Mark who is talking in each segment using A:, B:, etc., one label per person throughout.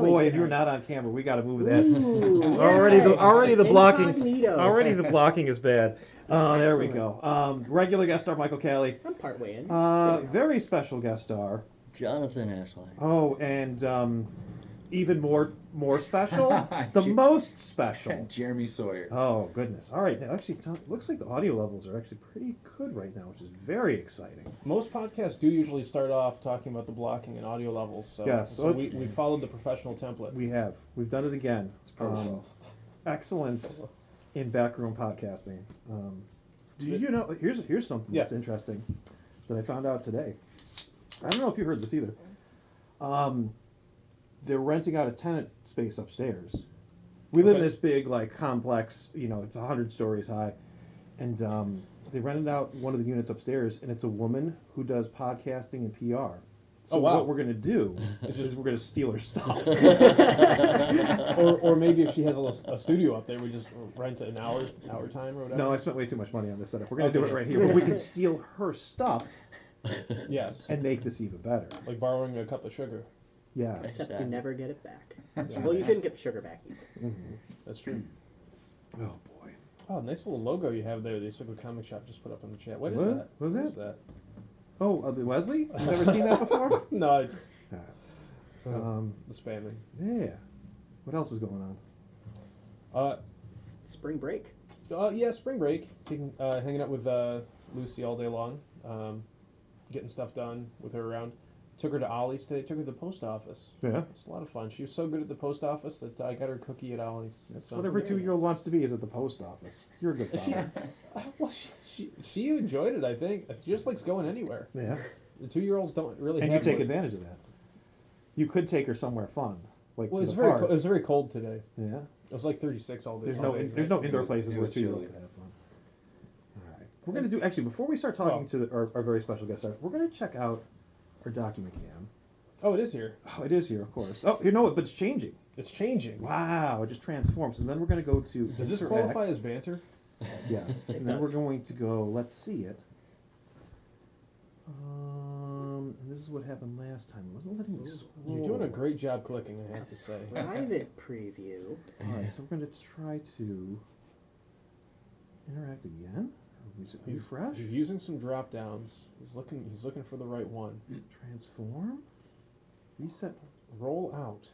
A: boy,
B: tonight.
A: you're not on camera. We got to move that.
B: Ooh,
A: already the blocking.
B: Incognito.
A: Already the blocking is bad. There we
B: Excellent.
A: go. Regular guest star Michael Callie.
B: I'm partway in.
A: Very special guest star.
C: Jonathan Ashley.
A: Oh, and even more special, the most special.
D: Jeremy Sawyer.
A: Oh goodness! All right, now actually, it looks like the audio levels are actually pretty good right now, which is very exciting.
E: Most podcasts do usually start off talking about the blocking and audio levels. So,
A: Yes,
E: so we followed the professional template.
A: We've done it again.
D: It's protocol.
A: Excellence in backroom podcasting. Do you know? Here's something that's interesting that I found out today. I don't know if you heard this either. They're renting out a tenant space upstairs. We live in this big, like, complex, it's 100 stories high. And they rented out one of the units upstairs, and it's a woman who does podcasting and PR. So what we're going to do is we're going to steal her stuff.
E: or maybe if she has a studio up there, we just rent an hour time or whatever.
A: No, I spent way too much money on this setup. We're going to do it right here. But we can steal her stuff.
E: Yes.
A: And make this even better.
E: Like borrowing a cup of sugar.
A: Yeah.
B: Except you never get it back. Well, you shouldn't get the sugar back either.
A: Mm-hmm.
E: That's true.
A: Oh, boy.
E: Oh, nice little logo you have there. The Circle Comic Shop just put up in the chat. What is that?
A: What is
E: that?
A: Oh, the Leslie? You've never seen that before?
E: No, I just...
A: the
E: spamming.
A: Yeah. What else is going
E: on?
B: Spring break.
E: Yeah, spring break. Hanging out with Lucy all day long. Getting stuff done with her around. Took her to Ollie's today. Took her to the post office.
A: Yeah.
E: It's a lot of fun. She was so good at the post office that I got her a cookie at Ollie's.
A: That's what every 2-year-old wants to be, is at the post office. You're a good father.
E: Well, she enjoyed it, I think. She just likes going anywhere.
A: Yeah.
E: The 2-year-olds don't really
A: and
E: have...
A: you take advantage of that. You could take her somewhere fun. Like
E: well,
A: it
E: was very cold today.
A: Yeah.
E: It was like 36 all day.
A: There's no indoor places where 2-year-olds can have fun. All right. We're going to do... Actually, before we start talking to our very special guest stars, we're going to check out our document cam.
E: Oh, it is here.
A: Oh, it is here, of course. Oh, you know what? But it's changing.
E: It's changing.
A: Wow, it just transforms. And then we're going to go to...
E: Does this qualify as banter?
A: Yes. And then we're going to go... Let's see it. And this is what happened last time. It wasn't letting me scroll.
E: You're doing a great job clicking, I have to say.
B: Private preview.
A: All right, so we're going to try to interact again. Refresh.
E: He's using some drop downs. He's looking for the right one.
A: Transform. Reset.
E: Roll out.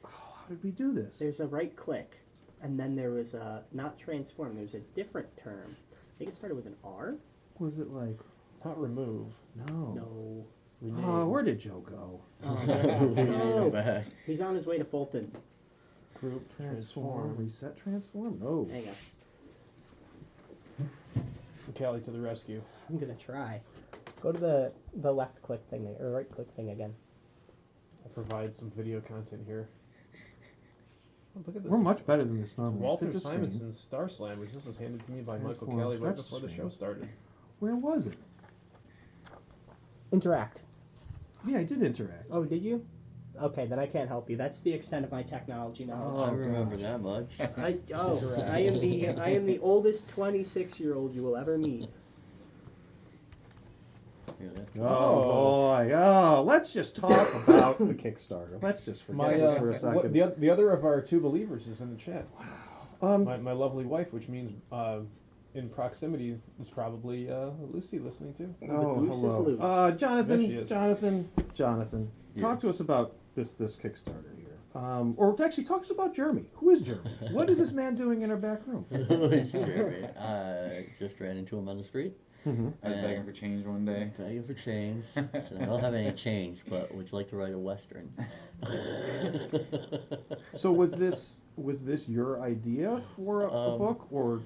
A: How did we do this?
B: There's a right click, and then there was a not transform. There's a different term. I think it started with an R.
A: Was it like?
E: Not remove.
A: No.
B: No.
E: Rename.
A: Oh, where did Joe go?
B: Oh, he's on his way to Fulton.
A: Group transform. Reset transform. No.
B: Hang on.
E: Callie to the rescue.
B: I'm gonna try.
F: Go to the left click thing or right click thing again.
E: I'll provide some video content here. Oh, look at this.
A: We're much better than this normally.
E: Walter Simonson's Star Slam, which this was handed to me by Michael Kelly right before the show started.
A: Where was it?
F: Interact.
A: Yeah, I did interact.
B: Oh, did you? Okay, then I can't help you. That's the extent of my technology knowledge.
C: Oh, I remember that much.
B: I am the oldest 26-year-old you will ever meet.
A: Oh boy! Oh, let's just talk about the Kickstarter. Let's just forget this for a second.
E: The other of our two believers is in the chat. Wow. My lovely wife, which means in proximity is probably Lucy listening too.
A: Oh,
B: the goose
A: hello.
B: is loose.
A: Jonathan, talk to us about this Kickstarter here. Or actually, talk to us about Jeremy. Who is Jeremy? What is this man doing in our back room?
C: Who is Jeremy? I just ran into him on the street.
D: Mm-hmm. I was begging for change one day.
C: Begging for change. I said, I don't have any change, but would you like to write a Western?
A: So was this your idea for a book, or?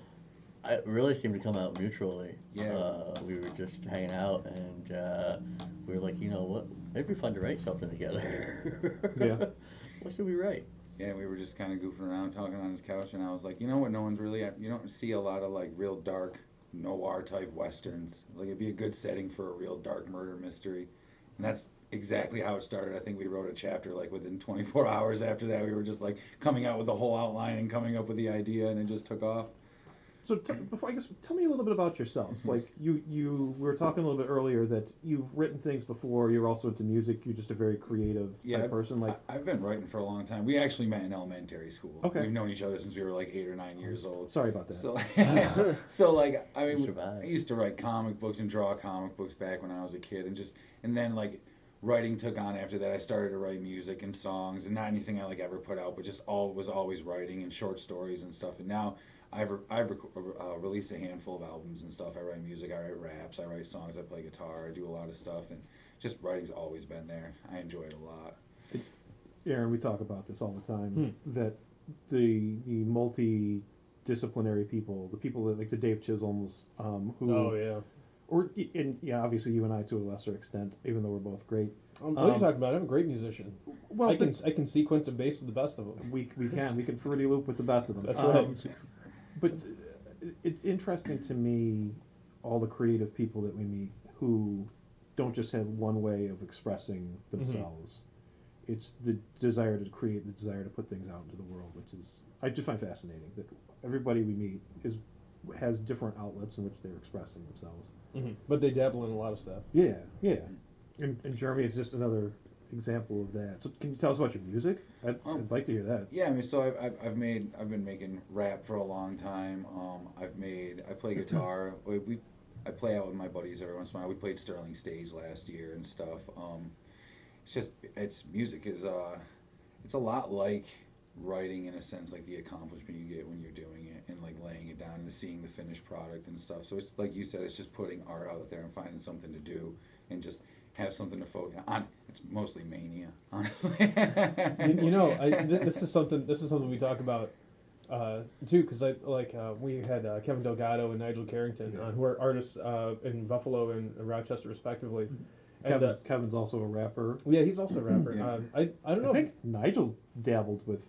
C: It really seemed to come out mutually.
D: Yeah.
C: We were just hanging out, and we were like, you know what? It'd be fun to write something together.
A: Yeah.
C: What should we write?
D: Yeah, we were just kind of goofing around, talking on his couch, and I was like, you know what? No one's really. You don't see a lot of like real dark noir type westerns. Like it'd be a good setting for a real dark murder mystery, and that's exactly how it started. I think we wrote a chapter like within 24 hours after that. We were just like coming out with the whole outline and coming up with the idea, and it just took off.
A: So before I guess, tell me a little bit about yourself. Like we were talking a little bit earlier that you've written things before. You're also into music. You're just a very creative type person. Like
D: I've been writing for a long time. We actually met in elementary school.
A: Okay.
D: We've known each other since we were like 8 or 9 years old.
A: sorry about that.
D: So, so like, I
C: You
D: mean,
C: survived.
D: I used to write comic books and draw comic books back when I was a kid, and then like, writing took on after that. I started to write music and songs, and not anything I like ever put out, but just was always writing and short stories and stuff. And now I've released a handful of albums and stuff. I write music, I write raps, I write songs, I play guitar, I do a lot of stuff, and just writing's always been there. I enjoy it a lot.
A: Aaron, we talk about this all the time. That the multidisciplinary people, the people that like the Dave Chisholms, who
E: Oh yeah.
A: or and yeah, obviously you and I to a lesser extent, even though we're both great.
E: What are you talking about? I'm a great musician.
A: Well,
E: I can sequence a bass with the best of them.
A: we can Fruity Loop with the best of them.
E: That's right.
A: But it's interesting to me, all the creative people that we meet who don't just have one way of expressing themselves. It's the desire to create, the desire to put things out into the world, which is I just find fascinating that everybody we meet has different outlets in which they're expressing themselves.
E: But they dabble in a lot of stuff.
A: Yeah, yeah. And Jeremy is just another example of that. So can you tell us about your music? I'd like to hear that.
D: Yeah, I mean, so I've been making rap for a long time. I play guitar. I play out with my buddies every once in a while. We played Sterling Stage last year and stuff. Music is it's a lot like writing in a sense, like the accomplishment you get when you're doing it and like laying it down and seeing the finished product and stuff. So it's like you said, it's just putting art out there and finding something to do and just have something to focus on. It's mostly mania, honestly.
E: This is something we talk about too, because we had Kevin Delgado and Nigel Carrington on, who are artists in Buffalo and Rochester respectively. And,
A: Kevin's also a rapper.
E: yeah, he's also a rapper.
D: Yeah.
E: I don't know.
A: I think Nigel dabbled with.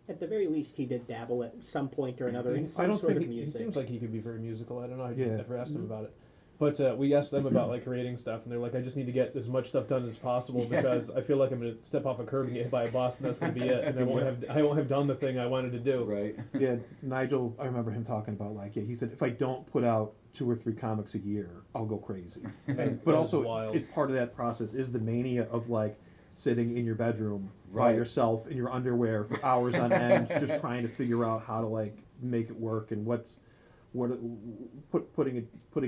B: At the very least, he did dabble at some point or another in
A: I
B: some
A: don't
B: sort
A: think
B: of
E: He
B: music.
E: seems like he could be very musical. I don't know. I
A: Yeah.
E: never asked him about it. But we asked them about like creating stuff, and they're like, I just need to get as much stuff done as possible because I feel like I'm going to step off a curb and get hit by a bus, and that's going to be it. And I won't have done the thing I wanted to do.
D: Right.
A: Yeah, Nigel. I remember him talking about he said if I don't put out 2 or 3 comics a year, I'll go crazy. But
E: That
A: also,
E: is wild.
A: part of that process is the mania of like sitting in your bedroom by
D: Right.
A: yourself in your underwear for hours on end, just trying to figure out how to like make it work and putting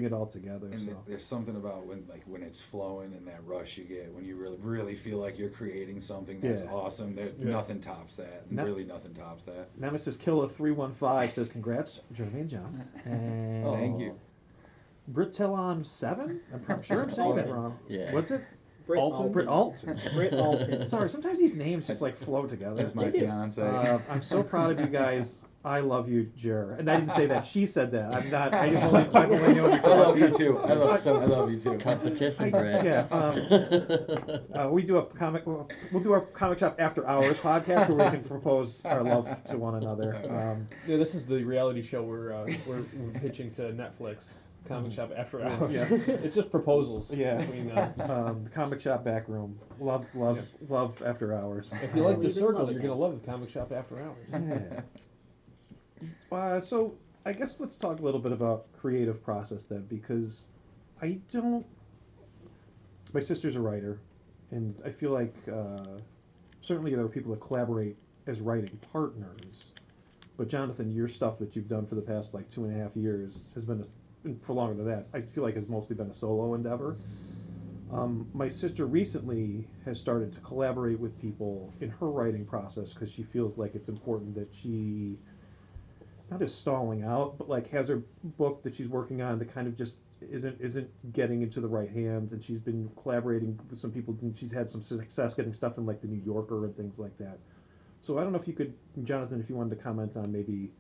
A: it all together.
D: And
A: So.
D: there's something about when it's flowing and that rush you get when you really feel like you're creating something that's
A: Yeah.
D: awesome.
E: Yeah.
D: Nothing tops that.
A: No-
D: Really, nothing tops that.
A: Nemesis Killer 315 says congrats, Jeremy and John. And
D: Thank you.
A: Britillon 7? I'm sure I'm saying that wrong.
C: Yeah.
A: What's it?
B: Britt
E: Alton?
A: Brit Alton.
B: Britt Alton.
A: Sorry, sometimes these names just like flow together.
D: That's my
B: They do.
D: fiance.
A: I'm so proud of you guys. I love you, Jer. And I didn't say that. She said that. I'm not. I only know
D: I love you too. I love you too.
C: Competition,
A: I-
C: Brett.
A: yeah, we do a comic. We'll do our comic shop after hours podcast where we can propose our love to one another.
E: Yeah, this is the reality show we're pitching to Netflix. Comic Shop After Hours.
A: Yeah.
E: It's just proposals.
A: Yeah.
E: Between,
A: Comic shop back room. Love after hours.
E: if you like the
B: Leave it
E: circle,
B: love
E: you're
B: again.
E: gonna love the Comic Shop After Hours.
A: Yeah. So I guess let's talk a little bit about creative process then, because I don't. My sister's a writer, and I feel like certainly there are people that collaborate as writing partners. But Jonathan, your stuff that you've done for the past like 2.5 years has been, and for longer than that, I feel like has mostly been a solo endeavor. My sister recently has started to collaborate with people in her writing process because she feels like it's important that she not just stalling out, but like has her book that she's working on that kind of just isn't getting into the right hands, and she's been collaborating with some people, and she's had some success getting stuff in like the New Yorker and things like that. So I don't know if you could, Jonathan, if you wanted to comment on maybe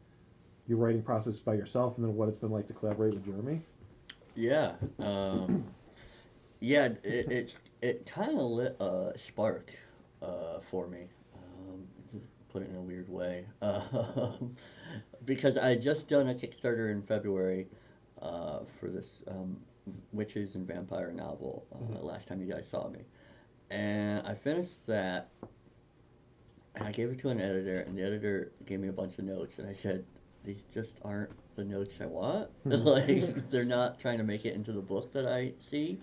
A: your writing process by yourself, and then what it's been like to collaborate with Jeremy.
C: Yeah. Yeah, it kind of lit a spark for me, to put it in a weird way, because I had just done a Kickstarter in February for this witches and vampire novel last time you guys saw me, and I finished that, and I gave it to an editor, and the editor gave me a bunch of notes, and I said, these just aren't the notes I want. Like they're not trying to make it into the book that I see.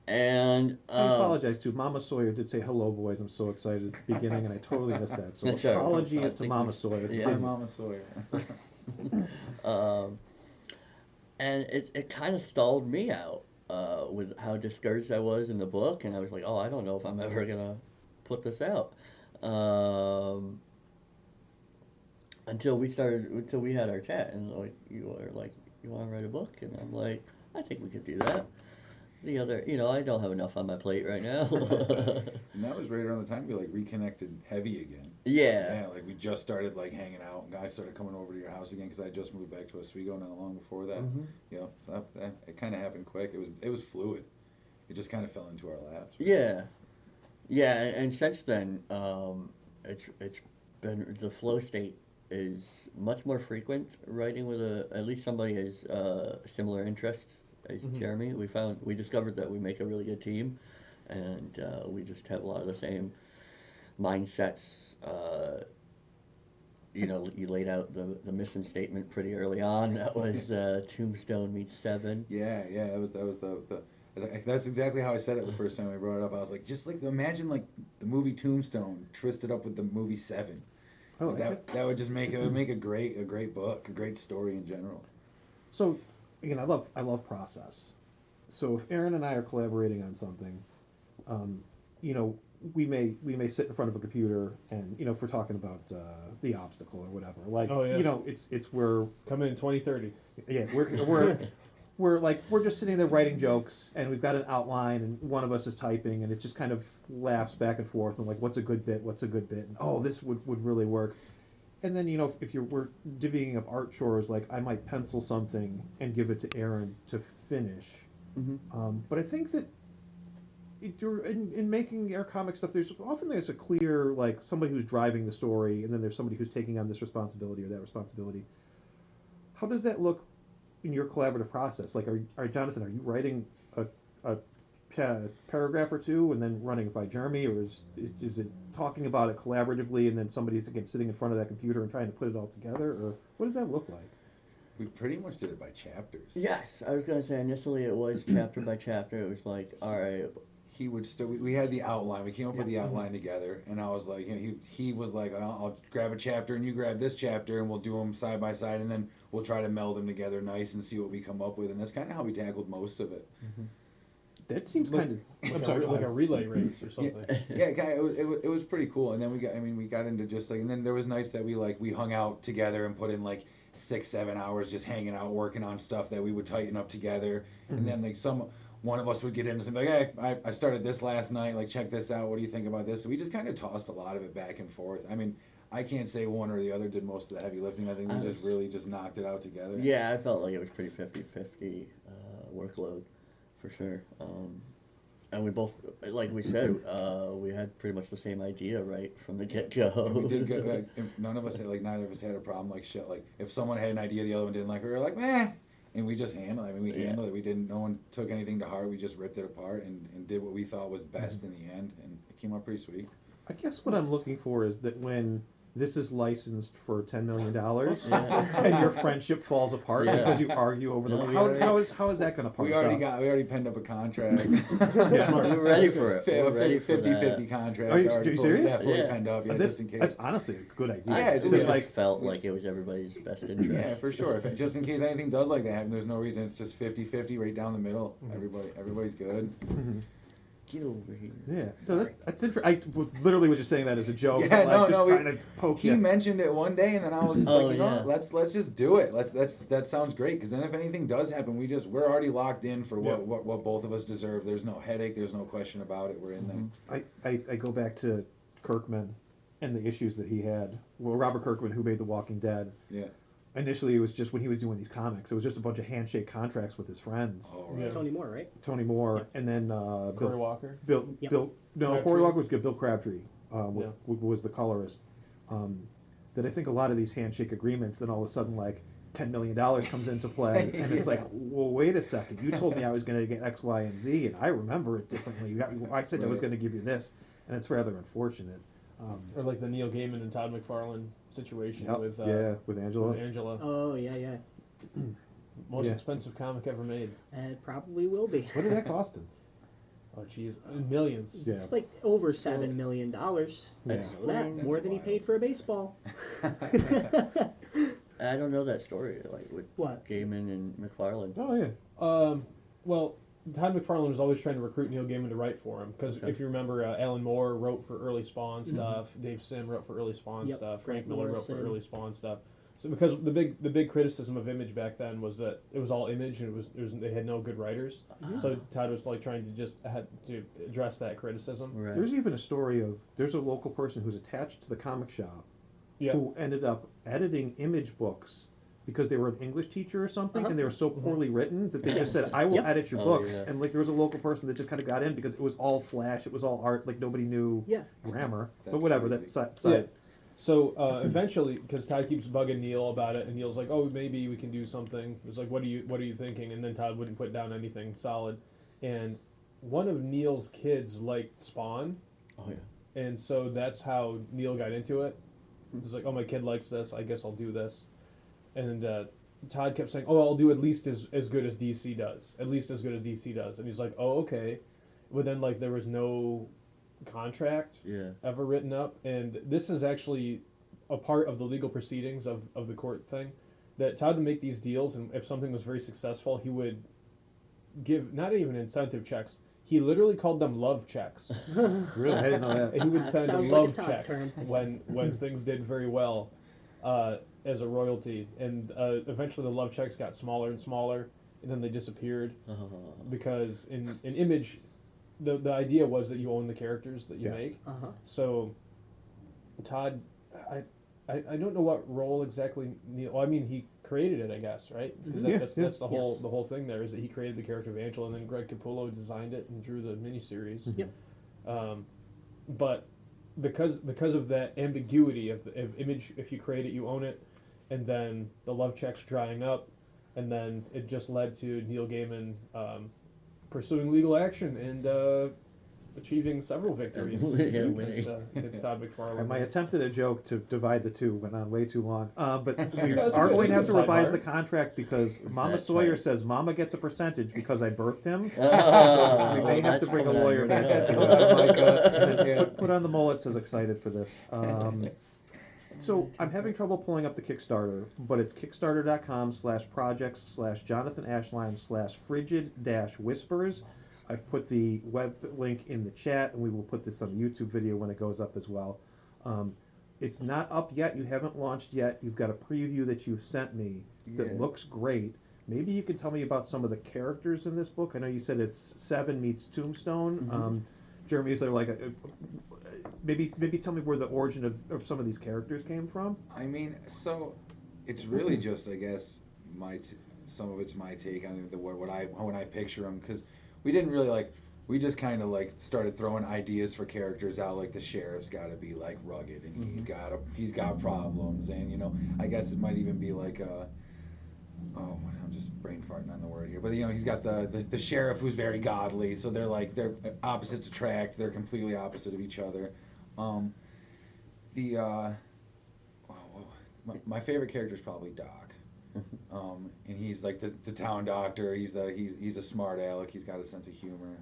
C: And
A: I apologize too. Mama Sawyer did say hello, boys. I'm so excited at the beginning, and I totally missed that. So
C: That's all right.
A: apologies
C: I
A: to
C: think
A: Mama
C: we-
A: Sawyer.
C: yeah.
D: Hi, Mama Sawyer.
C: um, and it kind of stalled me out with how discouraged I was in the book, and I was like, oh, I don't know if I'm ever gonna put this out. Um, until we had our chat, and like you were like, you want to write a book, and I'm like, I think we could do that. The other, I don't have enough on my plate right now.
D: And that was right around the time we like reconnected heavy again.
C: Yeah.
D: Yeah, like we just started like hanging out, and guys started coming over to your house again because I just moved back to Oswego not long before that.
C: Mm-hmm.
D: Yeah, so it kind of happened quick. It was fluid. It just kind of fell into our laps.
C: Yeah, yeah, and since then, it's been the flow state is much more frequent. Writing with at least somebody has similar interests as Jeremy. We discovered that we make a really good team, and we just have a lot of the same mindsets. You laid out the mission statement pretty early on. That was Tombstone meets Seven.
D: Yeah, that was the that's exactly how I said it the first time I brought it up. I was like, just like imagine like the movie Tombstone twisted up with the movie Seven.
A: I like it.
D: That would just make a great book, a great story in general.
A: So, again, I love process. So if Aaron and I are collaborating on something, we may sit in front of a computer and if we're talking about the obstacle or whatever, like
E: Oh, yeah.
A: it's where
E: Coming in 2030.
A: we're just sitting there writing jokes and we've got an outline and one of us is typing and it just kind of laughs back and forth and like what's a good bit and oh this would really work. And then if we're divvying up art chores, like I might pencil something and give it to Aaron to finish. But I think that in making our comic stuff, there's a clear like somebody who's driving the story, and then there's somebody who's taking on this responsibility or that responsibility. How does that look in your collaborative process? Like, Jonathan, are you writing a paragraph or two and then running it by Jeremy, or is it talking about it collaboratively and then somebody's again sitting in front of that computer and trying to put it all together, or what does that look like?
D: We pretty much did it by chapters.
C: Yes, I was gonna say initially it was chapter by chapter. It was like, all right,
D: He would still. We had the outline. We came up with the outline together, and I was like, he was like, I'll grab a chapter and you grab this chapter, and we'll do them side by side, and then we'll try to meld them together nice and see what we come up with, and that's kind of how we tackled most of it.
A: That seems kind of
E: Like a relay race or something.
D: Yeah, it was pretty cool, and then we got into just like, and then there was nights that we hung out together and put in like 6-7 hours just hanging out working on stuff that we would tighten up together, and then like one of us would get into something like, hey, I started this last night, like check this out, what do you think about this? So we just kind of tossed a lot of it back and forth. I mean, I can't say one or the other did most of the heavy lifting. I think we just really just knocked it out together.
C: yeah, I felt like it was pretty 50-50 workload for sure. And we both, like we said, we had pretty much the same idea right from the get go.
D: We did good. Like, neither of us had a problem. Like shit. Like if someone had an idea the other one didn't like, we were like, meh. And we just handled it. I mean, we handled it. No one took anything to heart. We just ripped it apart and did what we thought was best in the end, and it came out pretty sweet.
A: I guess what I'm looking for is that when this is licensed for $10 million
C: Yeah.
A: and your friendship falls apart
C: Yeah.
A: because you argue over the
C: No,
A: how is that going to part?
D: We already penned up a contract.
C: We're ready for it. We're ready for
D: 50-50
C: that.
D: contract.
A: Are you
D: already
A: serious?
D: fully
C: Yeah.
D: penned up,
A: That's,
D: just in case.
A: that's honestly a good idea.
C: I
D: Yeah,
C: we
D: it's
C: just felt like it was everybody's best interest.
D: Yeah, for sure. Just in case anything does like that happen, there's no reason. It's just 50-50 right down the middle. Everybody's good.
C: Get over here.
A: Yeah, so that's interesting. Literally was just saying that as a joke.
D: Yeah,
A: like,
D: no,
A: trying to poke
D: He
A: you.
D: mentioned it one day, and then I was just
C: Oh,
D: like,
C: yeah.
D: let's just do it. That sounds great. Because then if anything does happen, we're already locked in for what both of us deserve. There's no headache. There's no question about it. We're in there.
A: I go back to Kirkman and the issues that he had. Well, Robert Kirkman, who made The Walking Dead.
D: Yeah.
A: Initially, it was just when he was doing these comics. It was just a bunch of handshake contracts with his friends.
D: Oh,
E: Yeah.
D: right.
B: Tony Moore, right?
A: Tony Moore, and then
E: Corey Walker.
B: Yep.
A: Corey
E: Crabtree.
A: Walker was good. Bill Crabtree was the colorist. That I think a lot of these handshake agreements, then all of a sudden like $10 million comes into play, and it's like, well, wait a second, you told me I was going to get X, Y, and Z, and I remember it differently. I said I was
D: Right.
A: going to give you this, and it's rather unfortunate.
E: Or like the Neil Gaiman and Todd McFarlane situation
A: Yep,
E: with
A: with Angela.
E: Angela.
B: Oh yeah.
E: Most
A: Yeah.
E: expensive comic ever made.
B: And it probably will be.
A: What did that cost him?
E: Oh jeez, millions.
A: Yeah.
B: It's like over $7 million.
A: Yeah.
C: Explain.
B: More than he
D: wild.
B: paid for a baseball.
C: I don't know that story, like with
B: What?
C: Gaiman and McFarlane.
A: Oh yeah.
E: Well, Todd McFarlane was always trying to recruit Neil Gaiman to write for him because
C: Okay.
E: if you remember, Alan Moore wrote for early Spawn stuff. Dave Sim wrote for early Spawn
B: Yep,
E: stuff.
B: Grant
E: Frank Miller wrote for
B: Morrison.
E: early Spawn stuff. So because the big criticism of Image back then was that it was all Image and they had no good writers. So Todd was like trying to just had to address that criticism.
C: Right.
A: There's even a story of there's a local person who's attached to the comic shop
E: Yeah.
A: who ended up editing Image books because they were an English teacher or something, and they were so poorly written that they just said, "I will
B: Yep.
A: edit your
C: Oh,
A: books."
C: yeah.
A: And like there was a local person that just kind of got in because it was all flash, it was all art, like nobody knew
B: Yeah.
A: grammar. But
D: That's
A: whatever,
D: crazy.
A: that's side.
E: Yeah. So eventually, because Todd keeps bugging Neil about it, and Neil's like, "Oh, maybe we can do something." It was like, "What are you thinking?" And then Todd wouldn't put down anything solid. And one of Neil's kids liked Spawn,
C: Oh yeah.
E: and so that's how Neil got into it. He was like, "Oh, my kid likes this. I guess I'll do this." And Todd kept saying, "Oh, I'll do at least as good as DC does. At least as good as DC does." And he's like, "Oh, okay." But then like there was no contract
C: Yeah.
E: ever written up, and this is actually a part of the legal proceedings of the court thing, that Todd would make these deals, and if something was very successful, he would give not even incentive checks. He literally called them love checks.
A: Really, I didn't know
E: And
A: that.
E: he would
B: That
E: send
B: sounds like a
E: love
B: Todd
E: checks
B: term.
E: when things did very well as a royalty, and eventually the love checks got smaller and smaller, and then they disappeared because in Image, the idea was that you own the characters that you
A: Yes.
E: make.
B: Uh-huh.
E: So Todd, I don't know what role exactly Neil. Well, I mean, he created it, I guess, right? Because
A: Yeah,
E: that's the whole
B: Yes.
E: the whole thing. There is that he created the character of Angela, and then Greg Capullo designed it and drew the miniseries.
B: Yep.
E: But because of that ambiguity of Image, if you create it, you own it, and then the love checks drying up, and then it just led to Neil Gaiman pursuing legal action and achieving several victories
C: Yeah,
E: against Todd McFarlane.
A: And my attempt at a joke to divide the two went on way too long. But we
E: That's
A: are
E: good.
A: going to have to
E: Sidebar.
A: revise the contract because Mama
C: That's
A: Sawyer
C: right.
A: says Mama gets a percentage because I birthed him.
C: Oh,
A: We may
C: well,
A: have to
C: that's
A: bring a
C: coming out
A: lawyer
C: of
A: back.
C: your
A: That's
C: show.
A: coming on, Micah. And put on the mullet says excited for this. So I'm having trouble pulling up the Kickstarter, but it's kickstarter.com/projects/Jonathan Ashline/Frigid-Whispers. I've put the web link in the chat, and we will put this on the YouTube video when it goes up as well. It's not up yet. You haven't launched yet. You've got a preview that you've sent me that
D: Yeah.
A: looks great. Maybe you could tell me about some of the characters in this book. I know you said it's Seven meets Tombstone. Jeremy, is there like maybe tell me where the origin of some of these characters came from?
D: I mean, so it's really just, I guess, some of it's my take on when I picture them, because we didn't really we just kind of started throwing ideas for characters out, like the sheriff's got to be like rugged and he's got problems, and I guess it might even be like I'm just brain farting on the word here, but he's got the sheriff who's very godly, so they're opposites attract, they're completely opposite of each other. My favorite character is probably Doc, and he's like the town doctor. He's a smart aleck. He's got a sense of humor.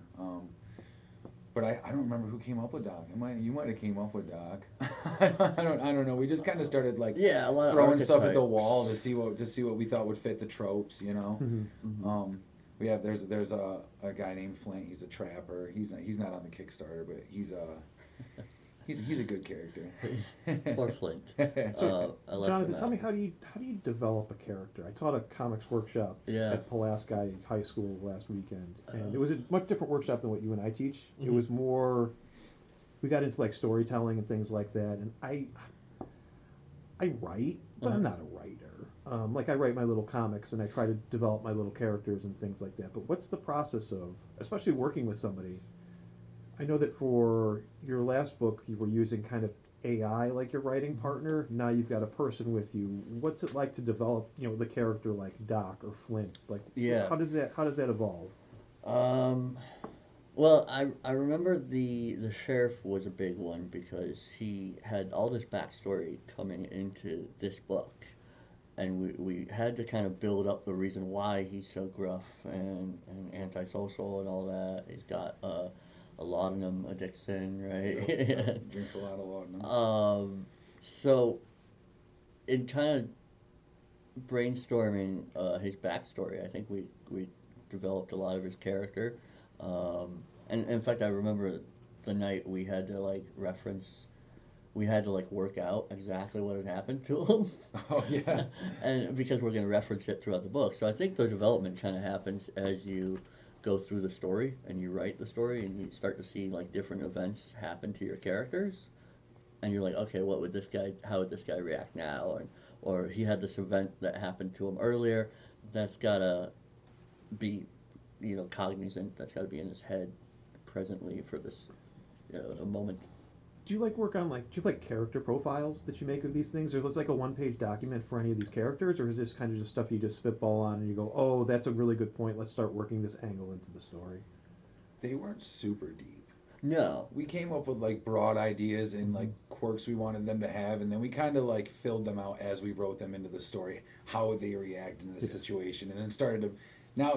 D: But I don't remember who came up with Doc. You might have came up with Doc. I don't know. We just kind of started
C: A lot of
D: throwing stuff at the
C: archetypes.
D: wall to see what we thought would fit the tropes. There's a guy named Flint. He's a trapper. He's not on the Kickstarter, but he's a good character.
C: Poor Flint. I left
A: Jonathan,
C: him
A: tell me
C: out.
A: how do you develop a character? I taught a comics workshop
C: Yeah.
A: at Pulaski High School last weekend, and it was a much different workshop than what you and I teach. It was more, we got into storytelling and things like that, and I write, but I'm not a writer. I write my little comics and I try to develop my little characters and things like that. But what's the process of, especially working with somebody? I know that for your last book, you were using kind of AI like your writing partner. Now you've got a person with you. What's it like to develop, the character like Doc or Flint?
C: Yeah.
A: How does that evolve?
C: Well, I remember the sheriff was a big one because he had all this backstory coming into this book, and we had to kind of build up the reason why he's so gruff and antisocial and all that. He's got a laudanum addiction, right?
D: Drinks a lot of laudanum.
C: So in kind of brainstorming his backstory, I think we developed a lot of his character. And in fact, I remember the night we had to like reference, we had to like work out exactly what had happened to him.
D: Oh yeah.
C: And because we're going to reference it throughout the book. So I think the development kind of happens as you go through the story and you write the story and you start to see like different events happen to your characters. And you're like, okay, how would this guy react now? And, or he had this event that happened to him earlier. That's got to be, cognizant. That's got to be in his head presently for this a moment.
A: Do you like work on do you have like character profiles that you make of these things? Or is it like a one-page document for any of these characters, or is this kind of just stuff you just spitball on and you go, oh, that's a really good point. Let's start working this angle into the story.
D: They weren't super deep.
C: No.
D: We came up with like broad ideas and like quirks we wanted them to have, and then we kind of like filled them out as we wrote them into the story. How would they react in this situation, and then started to. Now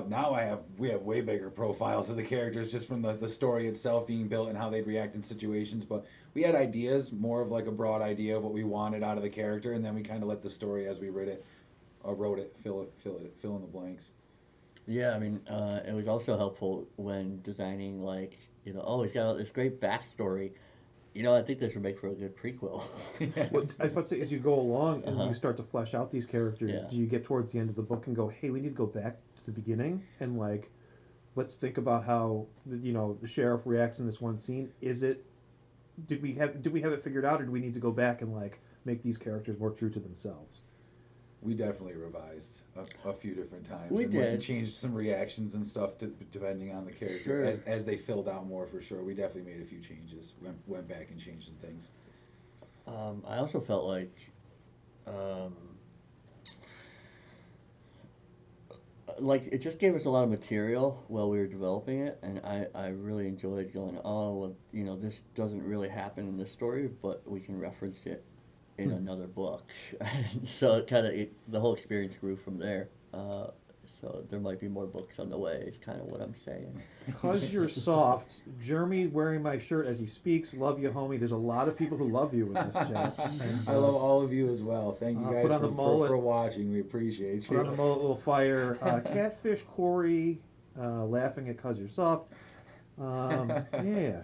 D: we have way bigger profiles of the characters just from the story itself being built and how they'd react in situations. But we had ideas, more of like a broad idea of what we wanted out of the character, and then we kind of let the story as we wrote it fill in the blanks.
C: Yeah, I mean, it was also helpful when designing, like, oh, he's got this great backstory. I think this would make for a good prequel.
A: Well, I was about to say, as you go along and
C: Uh-huh.
A: you start to flesh out these characters,
C: Yeah.
A: do you get towards the end of the book and go, hey, we need to go back to the beginning and like, let's think about how the sheriff reacts in this one scene. Did we have it figured out, or do we need to go back and like make these characters more true to themselves?
D: We definitely revised a few different times.
C: We
D: and
C: did.
D: went and changed some reactions and stuff depending on the character.
C: Sure.
D: As they filled out more, for sure. We definitely made a few changes. Went back and changed some things.
C: I also felt like, it just gave us a lot of material while we were developing it, and I really enjoyed going, oh, well, this doesn't really happen in this story, but we can reference it in another book. So the whole experience grew from there. So there might be more books on the way, is kind of what I'm saying.
A: Because you're soft, Jeremy wearing my shirt as he speaks, love you, homie. There's a lot of people who love you in this chat. And,
D: I love all of you as well. Thank you guys
A: put on the mullet.
D: for watching. We appreciate
A: Put on
D: you.
A: a little fire. Catfish Corey, laughing at cause you're soft. Yeah.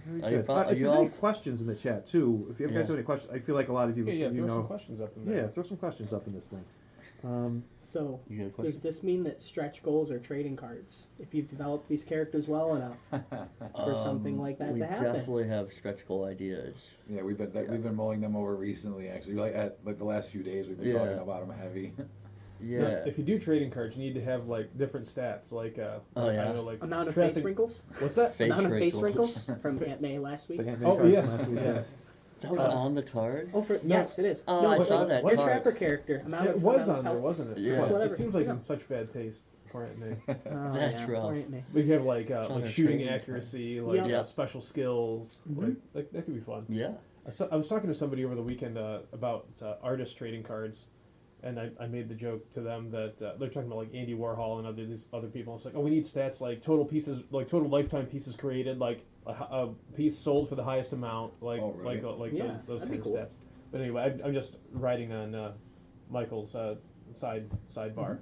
A: Very
C: Are you
A: good.
C: fo- are
A: If
C: you
A: there's
C: all
A: any questions in the chat too, if you guys
C: Yeah.
A: have any questions, I feel like a lot of you,
E: Yeah,
A: you
E: throw some
A: know.
E: questions up in there.
A: Yeah, throw some questions up in this thing.
B: So,
C: You got a
B: does
C: question?
B: this mean that stretch goals are trading cards? If you've developed these characters well enough for something like that
C: we
B: to happen?
C: definitely have stretch goal ideas.
D: Yeah, we've been mulling them over recently. Actually, at the last few days, we've been
C: Yeah.
D: talking about them heavy.
C: Yeah.
E: Now, if you do trading cards, you need to have like different stats, like
C: Oh,
E: I
C: yeah.
E: don't know, like
B: Amount of
E: trapping-
B: face wrinkles?
E: What's that?
C: Face
B: Amount of face
C: wrinkles.
B: wrinkles from Aunt May last week?
A: The
E: Oh
A: card
E: yes,
A: from last week,
E: yes.
C: That was on the card?
B: Oh, yes, it is.
C: Oh,
B: no,
C: I
B: but
C: saw
B: like,
C: that
B: your
C: card.
B: trapper character. Amount
E: It
B: of,
E: was
B: amount
E: on
B: of
E: there,
B: pelts.
E: wasn't it?
C: Yeah.
E: But
B: Whatever,
E: it seems like
B: yeah.
E: in such bad taste for Aunt May.
B: Oh,
C: That's
B: yeah,
C: rough.
B: poor Aunt May.
E: We have like
C: on a
E: shooting
C: trading
E: accuracy, like
B: Yeah.
E: special skills,
B: Mhm.
E: like that could be fun.
C: Yeah.
E: I was talking to somebody over the weekend about artist trading cards, and I made the joke to them that they're talking about like Andy Warhol and these other people. It's like, oh, we need stats like total lifetime pieces created, like a piece sold for the highest amount, like
D: Oh, really?
B: Yeah,
E: those
B: that'd
E: kind
B: be
E: of
B: cool.
E: stats. But anyway, I'm just riding on Michael's sidebar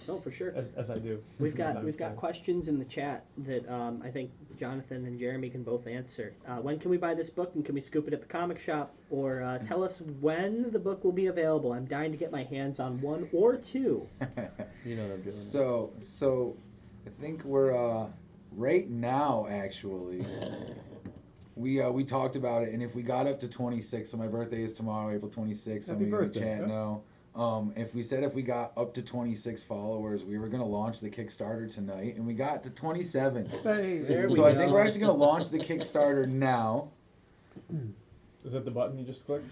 B: Oh, for sure.
E: as I do.
B: We've
E: from time
B: got
E: to time.
B: questions in the chat that I think Jonathan and Jeremy can both answer. When can we buy this book, and can we scoop it at the comic shop? Or tell us when the book will be available. I'm dying to get my hands on one or two.
C: You know what I'm doing.
D: So I think we're right now actually. We talked about it, and if we got up to 26, so my birthday is tomorrow, April 26th. Some
A: Happy
D: of you in the
A: birthday.
D: chat know. If we got up to 26 followers, we were gonna launch the Kickstarter tonight, and we got to 27.
A: Hey,
B: There we
D: So I
B: go.
D: think we're actually gonna launch the Kickstarter now.
E: Is that the button you just clicked?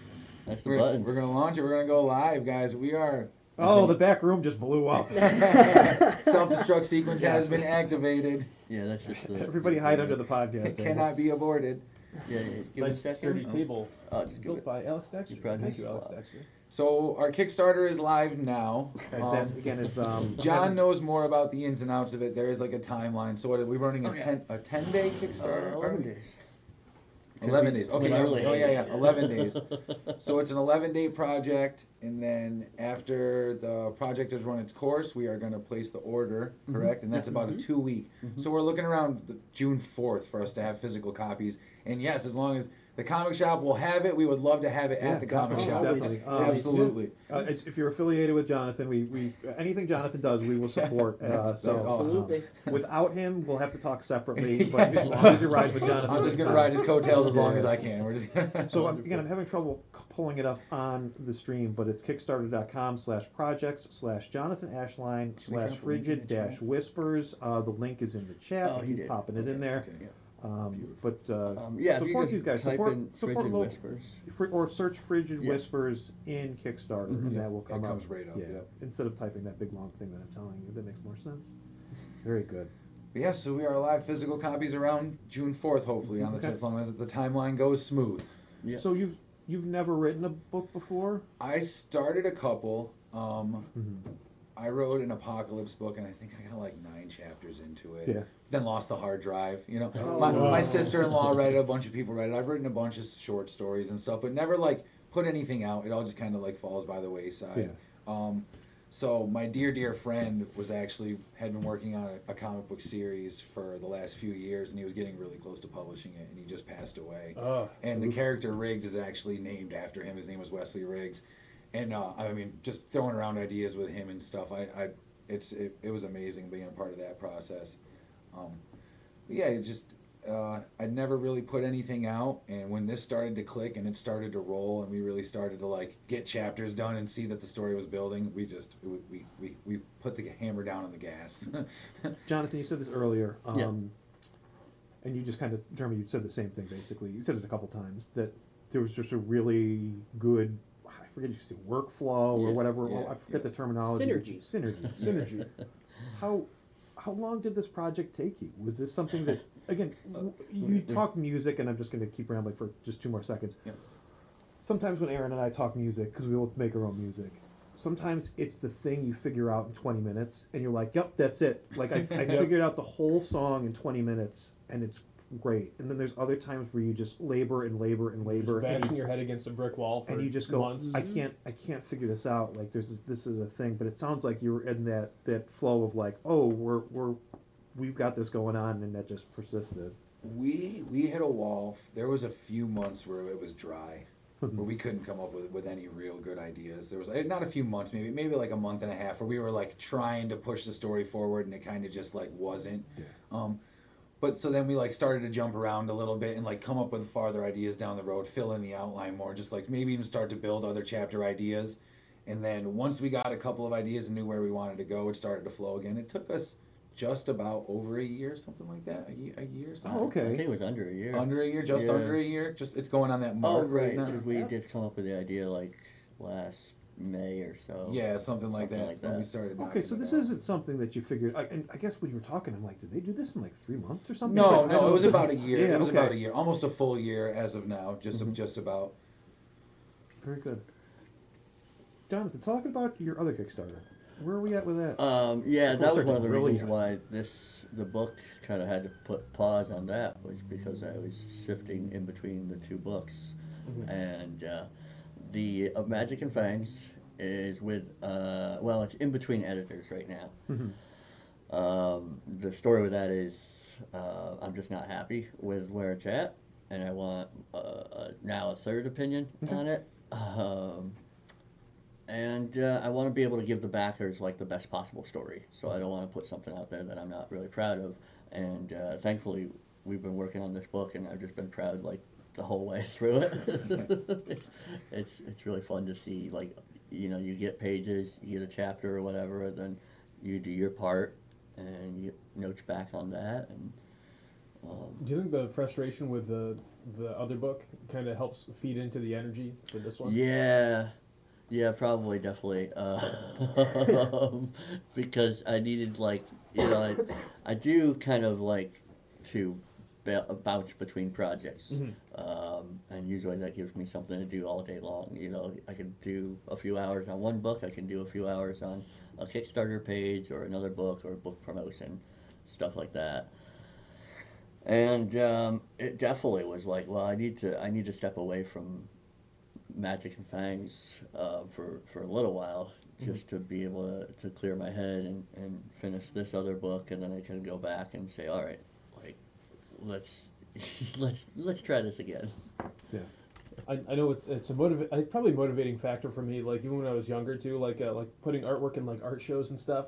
C: That's the
D: We're
C: button.
D: gonna launch it. We're gonna go live, guys. We are
A: Oh, the back room just blew up.
D: Self-destruct sequence has been activated.
C: Yeah, that's just the.
A: Everybody hide under the podcast
D: It
A: table.
D: cannot be aborted.
C: Yeah, give
E: Nice
C: us that
E: sturdy
C: one.
E: table.
C: Just give
E: Built
C: it.
E: by Alex Dexter.
C: You probably
E: Thank you,
C: just
E: Alex
C: swap.
E: Dexter.
D: So our Kickstarter is live now.
A: That again is
D: John knows more about the ins and outs of it. There is like a timeline. So what are we running
C: Oh, yeah.
D: a 10-day Kickstarter?
C: 11 days.
D: 11 days. Okay. Oh
C: Literally.
D: yeah. 11 days. So it's an 11-day project, and then after the project has run its course, we are going to place the order, correct? And that's about a 2-week. So we're looking around June 4th for us to have physical copies. And yes, as long as the comic shop will have it, we would love to have it
A: Yeah,
D: at the comic
A: definitely,
D: shop.
A: definitely.
D: Absolutely.
A: If you're affiliated with Jonathan, we anything Jonathan does, we will support.
D: That's
A: so,
D: awesome.
B: Absolutely.
A: Without him, we'll have to talk separately. But as long as you ride with Jonathan,
D: I'm just
A: it's
D: going to
A: fine.
D: ride his coattails as long as I can. We're just
A: So again, I'm having trouble pulling it up on the stream, but it's kickstarter.com/projects/Jonathan Ashline
D: Can we drop a link in the chat?
A: /Whispers. The link is in the chat.
C: Oh,
A: I
C: he
A: keep
C: did.
A: popping it in there.
D: Okay.
A: But
C: Yeah, if you
A: support
C: just
A: these guys.
C: type
A: Support,
C: in
A: support
C: Frigid
A: local-
C: Whispers.
A: or search Frigid
C: Yeah.
A: Whispers in Kickstarter, and
D: Yeah,
A: that will come
D: it
A: up.
D: comes right up,
A: Yeah,
D: yep.
A: instead of typing that big long thing that I'm telling you, that makes more sense. Very good.
D: Yeah, so we are live physical copies around June 4th, hopefully, on the
A: Okay.
D: as long as the timeline goes smooth.
C: Yeah.
A: So you've never written a book before?
D: I started a couple.
A: Mm-hmm.
D: I wrote an apocalypse book, and I think I got like 9 chapters into it.
A: Yeah.
D: Then lost the hard drive. You know,
B: Oh.
D: my sister-in-law read it. A bunch of people read it. I've written a bunch of short stories and stuff, but never like put anything out. It all just kind of like falls by the wayside. So my dear friend was actually had been working on a comic book series for the last few years, and he was getting really close to publishing it, and he just passed away. And the character Riggs is actually named after him. His name was Wesley Riggs. And I mean, just throwing around ideas with him and stuff. It was amazing being a part of that process. But yeah, it just I'd never really put anything out, and when this started to click and it started to roll, and we really started to like get chapters done and see that the story was building, we put the hammer down on the gas.
A: Jonathan, you said this earlier,
C: Yeah.
A: and you just kind of, Jeremy, you said the same thing basically. You said it a couple times that there was just a really good, I forget if you said workflow or
C: Yeah,
A: whatever.
D: yeah,
A: I forget the terminology.
B: Synergy.
A: Synergy. How long did this project take you? Was this something that, again, you talk music, and I'm just going to keep rambling for just 2 more seconds.
D: Yeah.
A: Sometimes when Aaron and I talk music, because we both make our own music, sometimes it's the thing you figure out in 20 minutes, and you're like, yep, that's it. Like, I figured out the whole song in 20 minutes, and it's great. And then there's other times where you just labor and labor and labor.
E: Bashing
A: and
E: your head against a brick wall for
A: and you just go,
E: months.
A: I can't figure this out. Like this is a thing, but it sounds like you were in that flow of like, oh, we've got this going on, and that just persisted.
D: We hit a wall. There was a few months where it was dry, where we couldn't come up with any real good ideas. There was not a few months, maybe like a month and a half, where we were like trying to push the story forward, and it kind of just like wasn't.
A: Yeah.
D: But so then we like started to jump around a little bit and like come up with farther ideas down the road, fill in the outline more, just like maybe even start to build other chapter ideas. And then once we got a couple of ideas and knew where we wanted to go, it started to flow again. It took us just about over a year, something like that. A year. Something.
A: Oh, okay.
C: I think it was under a year.
D: Under a year, just
C: Yeah.
D: under a year. Just it's going on that
C: Oh,
D: mark
C: right.
D: now.
C: 'Cause we did come up with the idea like last May or so.
D: Yeah, something like
C: Something
D: that.
C: like
D: When we
C: that.
D: started.
A: Okay,
D: knocking
A: so
D: it
A: this
D: out.
A: isn't something that you figured. And I guess when you were talking, I'm like, did they do this in like 3 months or something?
D: No,
A: Like,
D: it was about a year.
A: Yeah,
D: It was
A: okay.
D: about a year, almost a full year as of now. Just about.
A: Very good. Jonathan, talk about your other Kickstarter. Where are we at with that?
C: Yeah,
A: Before
C: that
A: we
C: was
A: start
C: one of the
A: grilling
C: reasons
A: you.
C: why the book kind of had to put pause on that, was because I was sifting in between the 2 books, and the Magic and Fangs is with it's in between editors right now. The story with that is I'm just not happy with where it's at, and I want now a third opinion on it. And I want to be able to give the backers like the best possible story. So I don't want to put something out there that I'm not really proud of. And thankfully, we've been working on this book, and I've just been proud like the whole way through it. It's really fun to see, like, you get pages, you get a chapter or whatever, and then you do your part, and you get notes back on that. And
E: Do you think the frustration with the other book kind of helps feed into the energy for this one?
C: yeah. Yeah, probably, definitely. Because I needed like, I do kind of like to bounce between projects,
E: Mhm.
C: and usually that gives me something to do all day long. I can do a few hours on one book, I can do a few hours on a Kickstarter page or another book or book promotion, stuff like that. And it definitely was like, well, I need to step away from Magic and Fangs for a little while, just to be able to clear my head and finish this other book, and then I can go back and say, all right, like let's let's try this again.
A: Yeah.
E: I know it's probably a motivating factor for me. Like even when I was younger too, like putting artwork in like art shows and stuff.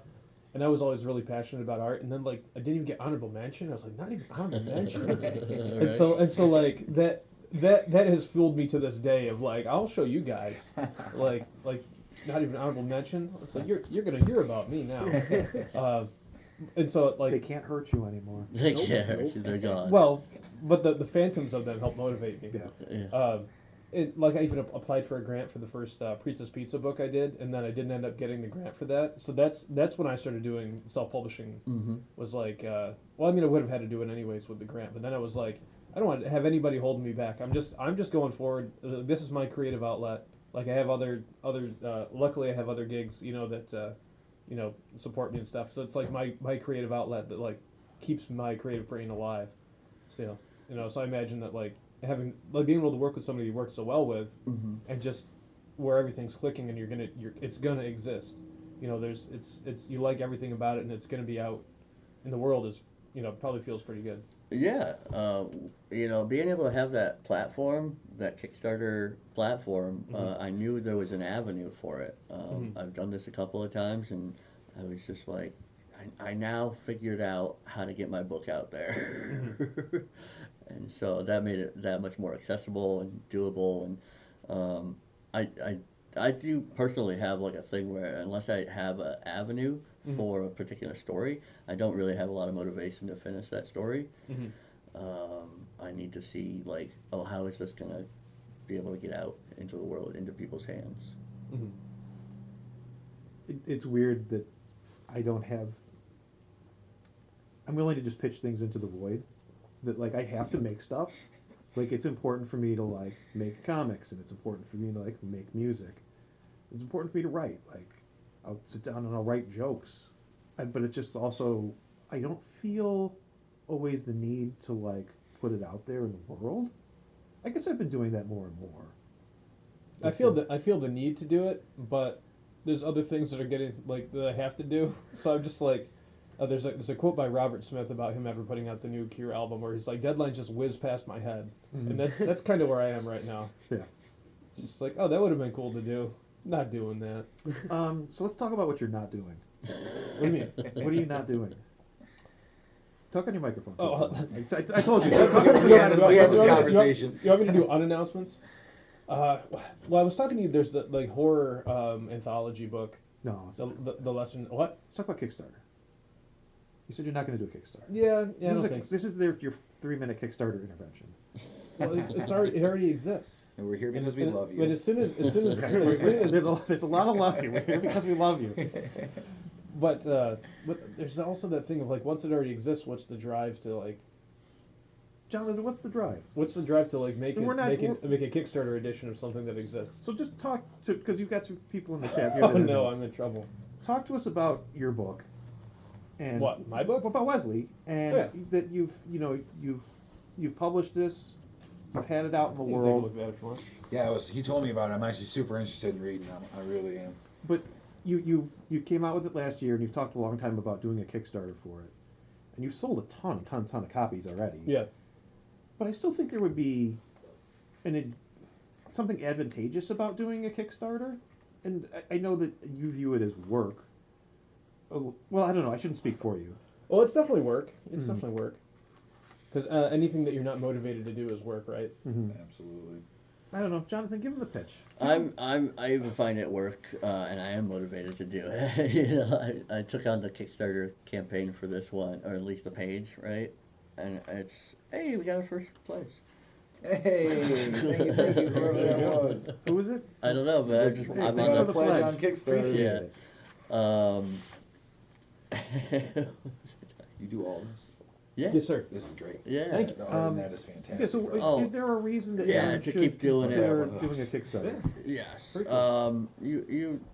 E: And I was always really passionate about art. And then like I didn't even get honorable mention. I was like, not even honorable mention. And
C: Right?
E: so like that has fueled me to this day of like I'll show you guys like not even honorable mention. It's like you're gonna hear about me now. And so
A: They
E: like
A: can't hurt you anymore.
C: Yeah,
B: Nope.
C: they're gone.
E: well, but the phantoms of them help motivate me.
A: Yeah.
C: Yeah.
E: Like I even applied for a grant for the first Pizza's Pizza book I did, and then I didn't end up getting the grant for that. So that's when I started doing self-publishing.
C: Mm-hmm.
E: Was like, well, I mean, I would have had to do it anyways with the grant, but then I was like, I don't want to have anybody holding me back. I'm just going forward. This is my creative outlet. Like I have luckily I have other gigs, that support me and stuff. So it's like my creative outlet that like keeps my creative brain alive. So so I imagine that like being able to work with somebody you work so well with,
C: Mm-hmm.
E: and just where everything's clicking and it's gonna exist. There's it's you like everything about it and it's gonna be out in the world is probably feels pretty good.
C: Yeah, being able to have that platform, that Kickstarter platform, I knew there was an avenue for it. I've done this a couple of times, and I was just like, I now figured out how to get my book out there. And so that made it that much more accessible and doable. And um, I, I, I do personally have like a thing where unless I have an avenue for a particular story, I don't really have a lot of motivation to finish that story.
E: Mm-hmm.
C: I need to see like, oh, how is this gonna be able to get out into the world, into people's hands?
E: Mm-hmm.
A: It's weird that I don't have. I'm willing to just pitch things into the void. That like I have to make stuff. Like it's important for me to like make comics, and it's important for me to like make music. It's important for me to write. Like I'll sit down and I'll write jokes, but it's just also I don't feel always the need to like put it out there in the world. I guess I've been doing that more and more.
E: I feel the need to do it, but there's other things that are getting like that I have to do. So I'm just like, there's a quote by Robert Smith about him ever putting out the new Cure album where he's like deadlines just whiz past my head, and that's kind of where I am right now.
A: Yeah.
E: Just like, oh, that would have been cool to do. Not doing that.
A: So let's talk about what you're not doing.
E: What do you mean?
A: What are you not doing? Talk on your microphone.
E: Oh,
A: I told you.
D: We had this conversation.
E: You want me to do unannouncements? Well, I was talking to you. There's the like horror anthology book.
A: No.
E: The lesson. What?
A: Let's talk about Kickstarter. You said you're not going to do a Kickstarter.
E: Yeah. I don't think so.
A: This is your 3-minute Kickstarter intervention.
E: Well, it already exists.
D: And we're here because we love you.
E: But as soon as
A: there's a lot of love here. We're here because we love you.
E: But there's also that thing of like once it already exists, what's the drive to like?
A: Jonathan, what's the drive?
E: What's the drive to like make a Kickstarter edition of something that exists?
A: So just talk to because you've got some people in the chat here.
E: Oh no, I'm in trouble.
A: Talk to us about your book. And
E: What, my book?
A: About Wesley, and
E: Yeah.
A: that you've published this, you've had it out in the
E: You can
A: world.
E: take a look at it if you want.
D: Yeah, he told me about it. I'm actually super interested in reading them. I really am.
A: But you came out with it last year, and you've talked a long time about doing a Kickstarter for it, and you've sold a ton of copies already.
E: Yeah.
A: But I still think there would be something advantageous about doing a Kickstarter, and I know that you view it as work. Oh, well, I don't know. I shouldn't speak for you.
E: Well, it's definitely work. It's definitely work. Because anything that you're not motivated to do is work, right?
D: Absolutely.
A: I don't know, Jonathan. Give him the pitch.
C: I even find it work, and I am motivated to do it. I took on the Kickstarter campaign for this one, or at least the page, right? And it's, hey, we got a first place.
D: Hey, thank you, whoever that was.
A: Who is it?
C: I don't no, but
D: You
C: I'm
D: got
C: on
D: a
C: the
D: pledge on
A: Appreciate
D: Kickstarter.
C: yeah.
D: You do all this.
C: Yeah.
E: Yes, sir.
D: This is great.
C: Yeah.
E: Thank you.
D: The art in that is fantastic.
A: Yeah, so
D: bro.
C: Oh.
A: is there a reason that
C: Yeah,
A: Aaron
C: to
A: should
C: keep doing it.
A: consider
D: Yeah.
A: doing a Kickstarter?
C: Yes.
A: Very cool.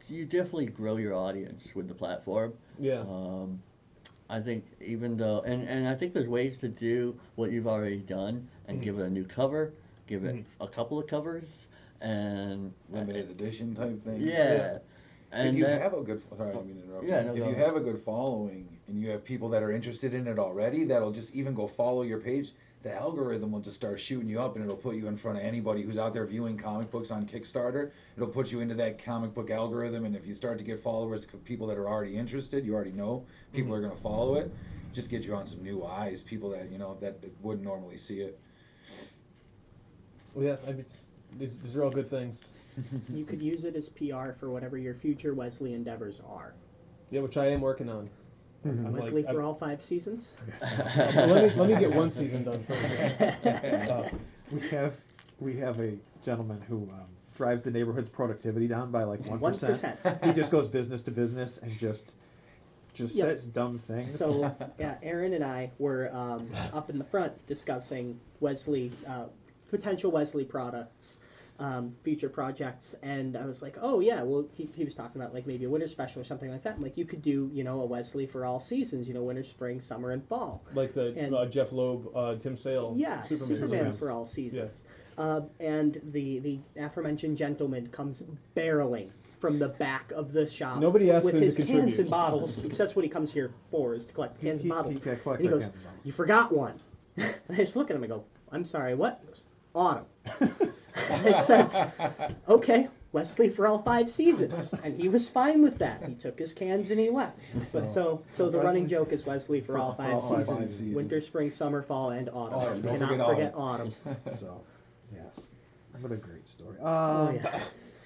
C: You definitely grow your audience with the platform.
E: Yeah.
C: I think even though, and I think there's ways to do what you've already done and give it a new cover, give it a couple of covers, and
D: Limited edition type thing.
C: yeah. And
D: If you
C: that-
D: have a good, sorry, I didn't mean to interrupt.
C: Yeah,
D: you.
C: no,
D: If
C: go
D: you
C: ahead.
D: have a good following and you have people that are interested in it already, that'll just even go follow your page. The algorithm will just start shooting you up, and it'll put you in front of anybody who's out there viewing comic books on Kickstarter. It'll put you into that comic book algorithm, and if you start to get followers, people that are already interested, you already know people are going to follow it. Just get you on some new eyes, people that that wouldn't normally see it.
E: Well, yeah. I mean, these are all good things.
B: You could use it as PR for whatever your future Wesley endeavors are.
E: Yeah, which I am working on. I'm
B: Wesley
E: like,
B: for all 5 seasons?
E: let me get one season done first.
A: We have a gentleman who drives the neighborhood's productivity down by like 1%.
B: 1%.
A: He just goes business to business and just
B: Yep.
A: says dumb things.
B: So, yeah, Aaron and I were up in the front discussing Wesley, potential Wesley products, future projects, and I was like, oh yeah, well, he was talking about like maybe a winter special or something like that. I'm like, you could do, a Wesley for all seasons, winter, spring, summer, and fall.
E: Like the
B: And-
E: Jeff Loeb, Tim Sale.
B: Yeah, Superman
A: Superman.
B: for all seasons. And the aforementioned gentleman comes barreling from the back of the shop
E: Nobody asked
B: with
E: him to
B: his cans
E: contribute.
B: and bottles, because that's what he comes here for, is to collect cans and bottles.
A: He collects
B: And he
A: our
B: goes,
A: cans and bottles.
B: you forgot one. And I just look at him and go, I'm sorry, what? He goes, autumn. I said, okay, Wesley for all 5 seasons. And he was fine with that. He took his cans and he left. So the running joke is Wesley for all 5
A: all 5
B: seasons.
D: seasons.
B: Winter, spring, summer, fall, and autumn.
D: Autumn, don't
B: Cannot
D: forget
B: forget autumn.
A: So, yes, what a great story.
B: Oh, yeah.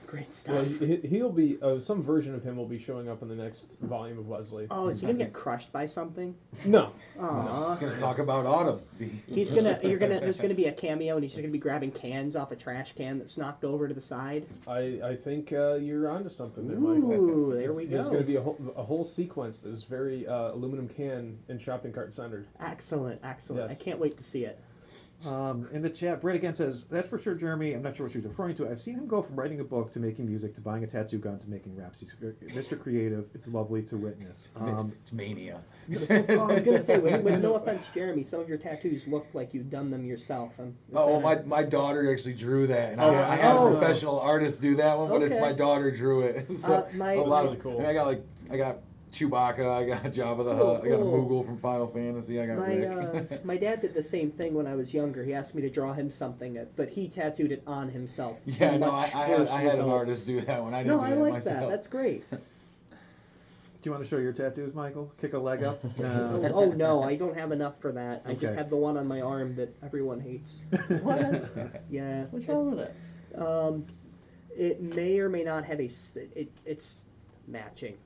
B: Great stuff.
E: Well, he'll be some version of him will be showing up in the next volume of Wesley.
B: Oh, is he gonna get crushed by something?
E: No,
B: Aw.
D: He's gonna talk about autumn.
B: There's gonna be a cameo, and he's just gonna be grabbing cans off a trash can that's knocked over to the side.
E: I think you're onto something there, Michael.
B: Ooh, there we
E: There's
B: go.
E: going to be a whole sequence that is very aluminum can and shopping cart centered.
B: Excellent.
E: Yes.
B: I can't wait to see it.
A: In the chat, Brett again says, that's for sure, Jeremy. I'm not sure what she's referring to. I've seen him go from writing a book to making music to buying a tattoo gun to making raps. He's Mr. Creative. It's lovely to witness.
D: It's mania.
B: I was gonna say, with no offense, Jeremy, some of your tattoos look like you've done them yourself.
D: Oh, my daughter actually drew that, and I had
B: Oh.
D: a professional artist do that one, but it's
B: Okay.
D: my daughter drew it. So
B: My-
D: a lot
E: really
D: of
E: cool.
D: And I got Chewbacca, I got Jabba the
B: Cool,
D: Hutt, I got a
B: cool.
D: Moogle from Final Fantasy, I got Rick.
B: My dad did the same thing when I was younger. He asked me to draw him something, but he tattooed it on himself.
D: Yeah, no, I
B: Much
D: had
B: worse
D: an
B: results.
D: artist do that one. I didn't
B: No,
D: do
B: I
D: that
B: like
D: myself.
B: that. That's great.
A: Do you want to show your tattoos, Michael? Kick a leg up?
B: Oh no, I don't have enough for that. I just
A: Okay.
B: have the one on my arm that everyone hates.
C: What?
B: Yeah.
C: What's wrong with that?
B: It may or may not have it's matching.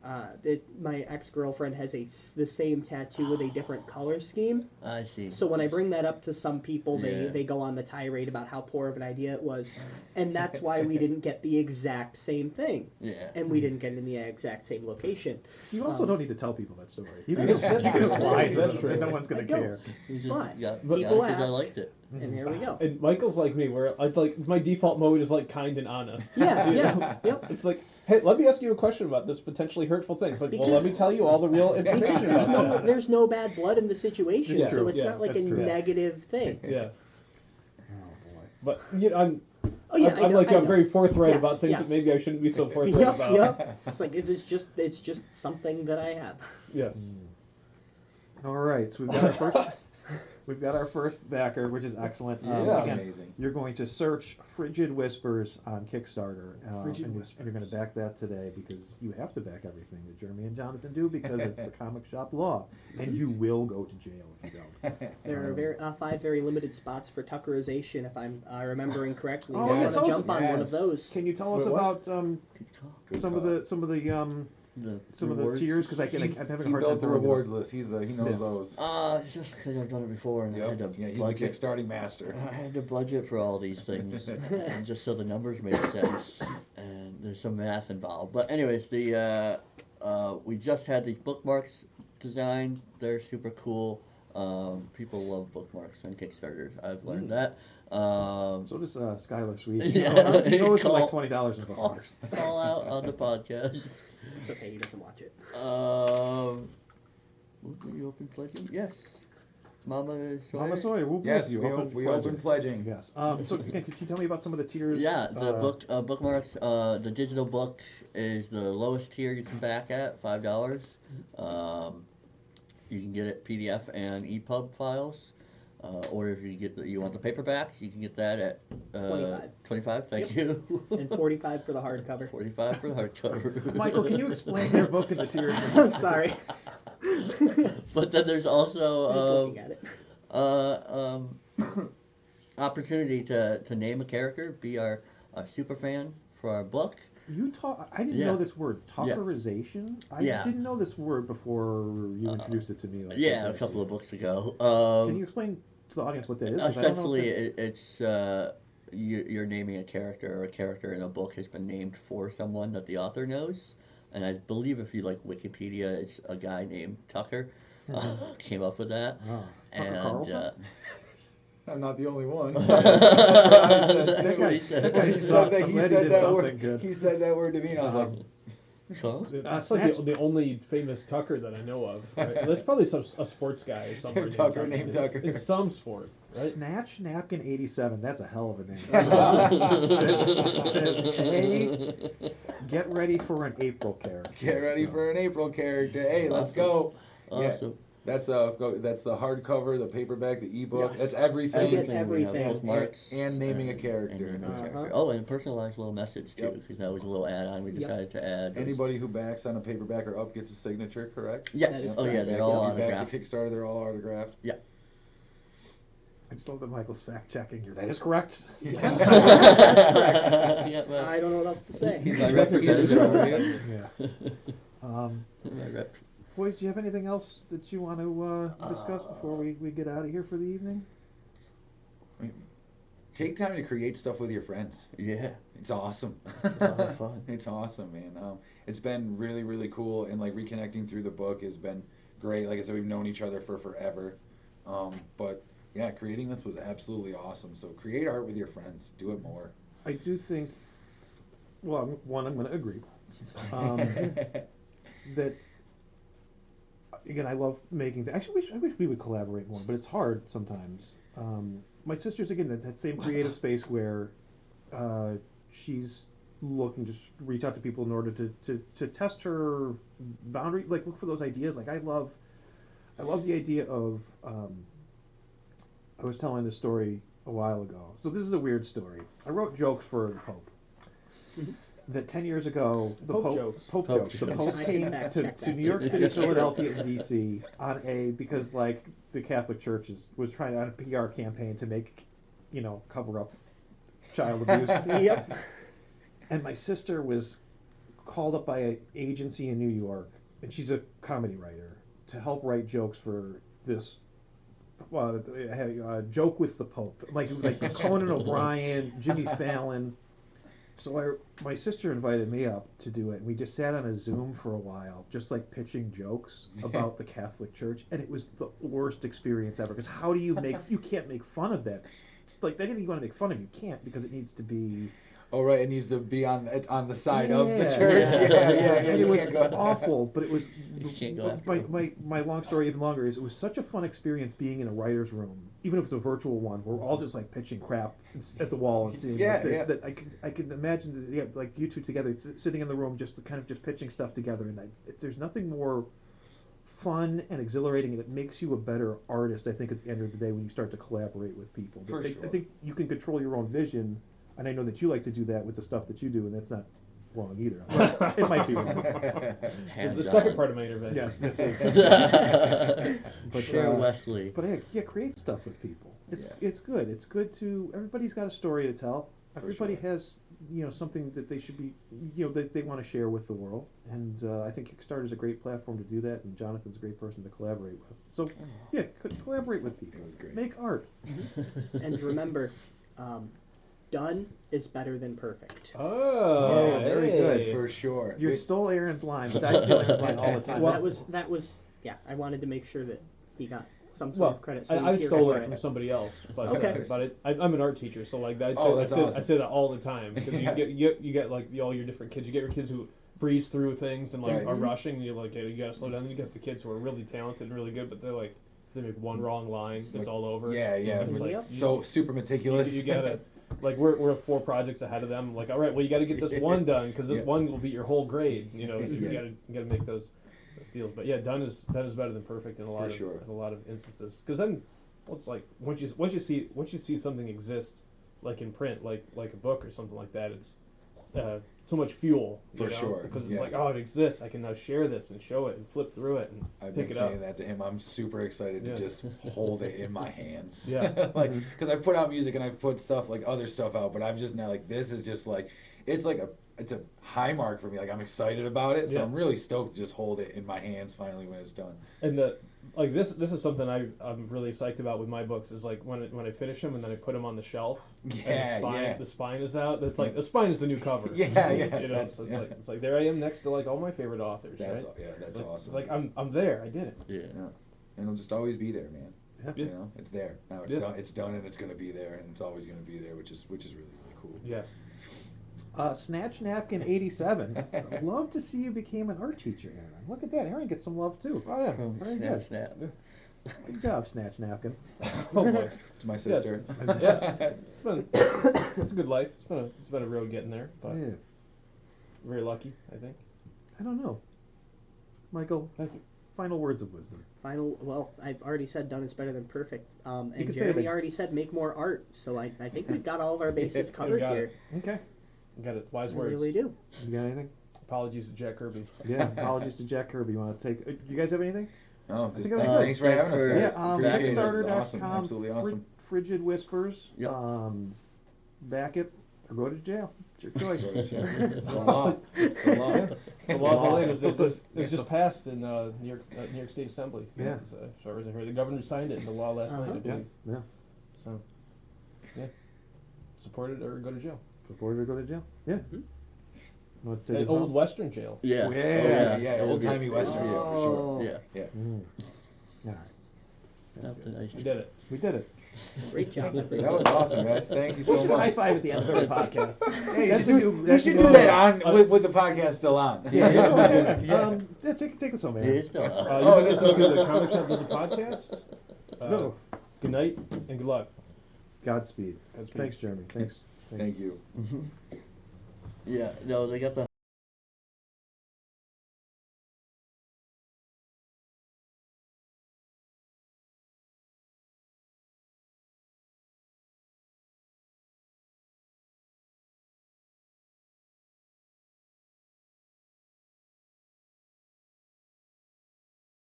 B: My ex-girlfriend has the same tattoo with a different color scheme.
C: I see.
B: So when I bring that up to some people,
C: Yeah.
B: they go on the tirade about how poor of an idea it was, and that's why we didn't get the exact same thing,
C: Yeah.
B: and we didn't get it in the exact same location.
A: You also don't need to tell people that story. You can
E: That's
A: just, you can just
E: true.
A: lie to
E: That's
A: them,
E: true.
A: and no one's going
B: I
A: to
B: don't.
A: care.
C: You just
B: But
C: got
B: people
C: because I
B: ask.
C: liked it.
B: And here we go.
E: And Michael's like me, where it's like my default mode is like kind and honest.
B: Yeah,
E: You
B: yeah,
E: know?
B: yep.
E: It's like, hey, let me ask you a question about this potentially hurtful thing. It's like, well,
B: Because-
E: let me tell you all the real
B: Because
E: information about that.
B: there's no bad blood in the situation,
E: Yeah,
B: so it's
E: yeah,
B: not like a
A: that's true.
B: negative thing.
E: Yeah,
A: Oh, boy.
E: but you know,
B: Oh yeah,
E: I'm like
B: I
E: I'm
B: know.
E: very forthright
B: Yes,
E: about things
B: yes.
E: that maybe I shouldn't be so forthright
B: Yep,
E: about.
B: yep. It's like it's just something that I have.
E: Yes.
A: All right, so we've got our first backer, which is excellent.
E: Yeah.
D: That's
A: Again,
D: amazing.
A: you're going to search Frigid Whispers on Kickstarter,
E: Frigid
A: and you're going to back that today because you have to back everything that Jeremy and Jonathan do because it's the comic shop law, and you will go to jail if you don't.
B: There are 5 very limited spots for Tuckerization, if I'm remembering correctly.
A: Oh,
B: If you
A: yeah,
B: want to
A: tell us-
B: jump on one of
D: yes.
B: those.
A: Can you tell us
E: Wait, what?
A: about
C: Good talk.
D: Good
A: some of
D: call.
A: the some of the
C: Rewards?
A: tiers? Because I'm having a
D: He
A: hard time.
D: built the
A: following it.
D: rewards list. He knows
A: Yeah.
D: those.
C: It's just because I've done it before and I
D: Yep.
C: had to
D: Yeah, he's the
C: budget.
D: kickstarting master.
C: I had to budget for all these things, and just so the numbers made sense. And there's some math involved. But anyways, we just had these bookmarks designed. They're super cool. People love bookmarks on Kickstarters. I've learned that.
A: So does Skylar Sweet.
C: Yeah.
A: He owes me like
C: Call-
A: $20 in bookmarks.
C: Call out on the podcast.
B: It's okay, he doesn't watch it.
C: Were you open pledging? Yes. Mama Sawyer?
A: Mama Sawyer, we'll
D: Yes,
A: you.
D: we open pledging.
A: Yes. So again, could you tell me about some of the tiers?
C: Yeah, the bookmarks. The digital book is the lowest tier you can back at, $5. You can get it PDF and EPUB files, or if you want the paperback, you can get that at
B: 25.
C: 25. Thank you.
B: And 45 for the hardcover.
C: 45 for the hardcover.
A: Michael, can you explain your book in the tiers?
B: I'm sorry.
C: But then there's
B: Just
C: also
B: looking at it.
C: opportunity to name a character, be our super fan for our book.
A: I didn't
C: Yeah.
A: know this word, talkerization. I
C: Yeah.
A: didn't know this word before you introduced it to me. Like,
C: Yeah, a couple of books ago.
A: Can you explain to the audience what that is? 'Cause I don't know
C: Essentially,
A: if
C: it's you're naming a character, or a character in a book has been named for someone that the author knows. And I believe if you like Wikipedia, it's a guy named Tucker came up with that.
A: Oh, Tucker
C: And
A: Carlson?
D: I'm not the only one.
C: That's
D: what I said,
C: That's
D: too.
C: what he said.
A: That guy
D: He
A: sucks.
D: said that.
A: I'm
D: He
A: glad
D: said
A: did
D: that
A: something
D: word.
A: good.
D: He said that word to me, and I was like,
C: Huh?
E: That's
A: Snatch-
E: like the only famous Tucker that I know of. Right? There's probably a sports guy somewhere
D: Tucker named
E: in-
D: Tucker.
E: in some sport, right?
A: Snatch Napkin 87. That's a hell of a name. says, hey, get ready for an April character.
D: get ready for an April character. Hey, let's go.
C: Awesome.
D: That's the hardcover, the paperback, the ebook.
B: Yes.
D: That's everything.
B: Get everything.
C: We have bookmarks
D: And naming a
C: and
D: character.
C: naming a character.
B: Uh-huh.
C: Oh, and a personalized little message too,
D: Yep.
C: because that was a little add-on we
B: Yep.
C: decided to add. was-
D: Anybody who backs on a paperback or up gets a signature, correct?
C: Yes.
B: That is
C: Oh yeah,
B: correct.
C: they're all
D: If you back
C: autographed.
D: the Kickstarter, they're all autographed.
A: I just love that Michael's fact checking here. That is correct.
C: Yeah, well,
B: I don't know what else to say.
C: He's my representative over here.
A: Yeah.
C: My rep.
A: Boys, do you have anything else that you want to discuss before we get out of here for the evening?
D: Take time to create stuff with your friends.
C: Yeah.
D: It's awesome.
C: It's a lot of fun.
D: It's awesome, man. It's been really, really cool, and like reconnecting through the book has been great. Like I said, we've known each other for forever, but yeah, creating this was absolutely awesome. So create art with your friends. Do it more.
A: I do think, well, I'm going to agree. That, again, I love making actually, I wish we would collaborate more, but it's hard sometimes. My sister's, again, that same creative space where she's looking to reach out to people in order to test her boundary, like look for those ideas. Like I love the idea of, I was telling this story a while ago. So this is a weird story. I wrote jokes for the Pope. That 10 years ago, the
E: Pope
A: Pope
E: jokes.
A: Pope
C: Pope
A: jokes. The
C: jokes.
A: Pope
B: I
A: came
B: can fact
A: to
B: check that
A: New York
B: too.
A: City, Philadelphia, and DC because like the Catholic Church was trying on a PR campaign to make, cover up child abuse.
B: Yep.
A: And my sister was called up by an agency in New York, and she's a comedy writer, to help write jokes for this joke with the Pope, like Conan O'Brien, Jimmy Fallon. So my sister invited me up to do it, and we just sat on a Zoom for a while, just like pitching jokes about the Catholic Church, and it was the worst experience ever. Because how do you can't make fun of that. It's like anything you want to make fun of, you can't, because it needs to be.
D: Oh right, it needs to be on the side of the
A: Yeah.
D: church. Yeah.
A: And
D: You
A: it was
D: can't go-
A: awful, but it was.
C: You can't go after
A: my long story even longer is it was such a fun experience being in a writer's room, even if it's a virtual one. We're all just like pitching crap at the wall and seeing
D: Yeah,
A: what fits.
D: yeah.
A: That I can imagine that, like you two together, sitting in the room, just pitching stuff together, and there's nothing more fun and exhilarating, and it makes you a better artist. I think at the end of the day when you start to collaborate with people.
D: For
A: I
D: sure.
A: think you can control your own vision. And I know that you like to do that with the stuff that you do, and that's not wrong either. But it might be wrong.
E: So the
C: Hands
E: second
C: on.
E: part of my intervention.
A: Yes, this is.
C: But sure, Wesley.
A: But create stuff with people. It's
D: Yeah.
A: it's good. It's good to. Everybody's got a story to tell. Everybody
D: sure.
A: has something that they should be that they want to share with the world. And I think Kickstarter is a great platform to do that. And Jonathan's a great person to collaborate with. So collaborate with people.
D: It was great.
A: Make art.
B: And remember, Done is better than perfect.
E: Oh,
A: Yeah, very
E: hey.
A: good.
D: For sure.
A: You stole Aaron's line, but I steal Aaron's line all the time.
B: Well, that was yeah. I wanted to make sure that he got some sort of credit. So
E: I
B: he's here
E: stole
B: for
E: it from somebody else, but
B: Okay.
E: I'm an art teacher, so like that.
D: Oh, that's awesome.
E: I say that all the time because
D: Yeah.
E: you get like all your different kids. You get your kids who breeze through things and like
D: Right.
E: are rushing. And you're like, hey, you gotta slow down. Then you get the kids who are really talented and really good, but they're like they make one wrong line, it's all over.
D: Yeah, yeah.
E: It's like,
D: So super meticulous.
E: You gotta. Like we're 4 projects ahead of them. Like, all right, well, you got to get this one done because this
D: Yeah.
E: one will beat your whole grade. You know, you
D: Yeah.
E: gotta make those deals. But yeah, done is better than perfect in a lot
D: For
E: of
D: sure.
E: in a lot of instances. Because then, well, it's like once you see something exist, like in print, like a book or something like that, it's so much fuel.
D: For sure,
E: Because it's
D: yeah.
E: like, oh, it exists. I can now share this and show it and flip through it and
D: I've
E: pick
D: been
E: it up.
D: saying that to him. I'm super excited
E: Yeah.
D: to just hold it in my hands.
E: Yeah.
D: Like, because I put out music and I put stuff like other stuff out, but I'm just now like, this is just like, it's a high mark for me. Like, I'm excited about it, so
E: Yeah.
D: I'm really stoked to just hold it in my hands finally when it's done.
E: And like this is something I'm really psyched about with my books is like when I finish them and then I put them on the shelf
D: Yeah,
E: and the spine is out. That's like the spine is the new cover.
D: Yeah, yeah.
E: You know, so it's like there I am next to like all my favorite authors.
D: That's
E: right?
D: that's
E: It's like,
D: awesome.
E: It's like I'm there. I did it.
C: Yeah.
D: And it'll just always be there, man.
A: Yeah.
D: You know, it's there now. It's
E: Yeah.
D: done. It's done, and it's gonna be there, and it's always gonna be there, which is really cool.
E: Yes.
A: Snatch Napkin 87. Love to see you became an art teacher, Aaron. Look at that. Aaron gets some love too.
E: Oh yeah.
A: Very
C: Snap,
A: good.
C: snap.
A: Good job, Snatch Napkin.
E: Oh boy.
D: It's my sister.
E: Yeah. It's a good life. It's been a road getting there, but
A: Yeah.
E: very lucky, I think.
A: I don't know. Michael,
E: Thank you.
A: final words of wisdom.
B: Well, I've already said done is better than perfect. And
A: could say
B: Jeremy
A: that-
B: already said make more art. So I think we've got all of our bases covered
E: got
B: here.
E: it.
A: Okay.
E: You got it. Wise
B: I
E: words.
B: really do.
A: You got anything?
E: Apologies to Jack Kirby.
A: Yeah. Apologies to Jack Kirby. You want to take? You guys have anything?
D: Oh,
A: I
D: just
A: think I'm good.
D: thanks for having us,
C: For-
D: guys.
A: Yeah.
D: Appreciate it. It's
A: Kickstarter.com.
D: awesome. Absolutely awesome.
A: Frigid Whispers.
C: Yep.
A: Back it or go to jail. It's your choice.
D: It's the law. It's the law.
E: It's a law of the land. It was just passed in New York State Assembly.
A: Yeah.
E: As far as I heard, the governor signed it into law last night, I
A: Yeah.
E: believe.
A: Yeah.
E: So, yeah, support it or go to jail.
A: Before we go to jail. Yeah. Want to take
E: An
A: us
E: old
A: home?
E: Western jail.
C: Yeah.
A: Oh, yeah.
C: Oh,
D: Yeah,
C: It'll be-
D: old-timey Western. Yeah, for sure.
C: Yeah.
D: Yeah.
A: Mm. All right.
C: That's a nice
E: We did it.
A: We did it.
B: Great job.
D: That was awesome, guys. Thank you so
A: High
D: much.
A: five at the end of the podcast.
D: Hey,
A: That's
D: you
A: a
D: should,
A: good-
D: we
A: that's
D: should
A: a
D: do
A: good-
D: that on with the podcast still on.
A: Yeah.
C: Yeah.
A: Yeah, take us home,
C: It
A: man.
C: is still
E: You
C: on.
E: can listen to the Comic Shop Does a Podcast.
A: No.
E: Good night and good luck.
A: Godspeed.
E: Godspeed.
A: Thanks, Jeremy. Thanks.
D: Thank you.
C: Yeah, no, they got the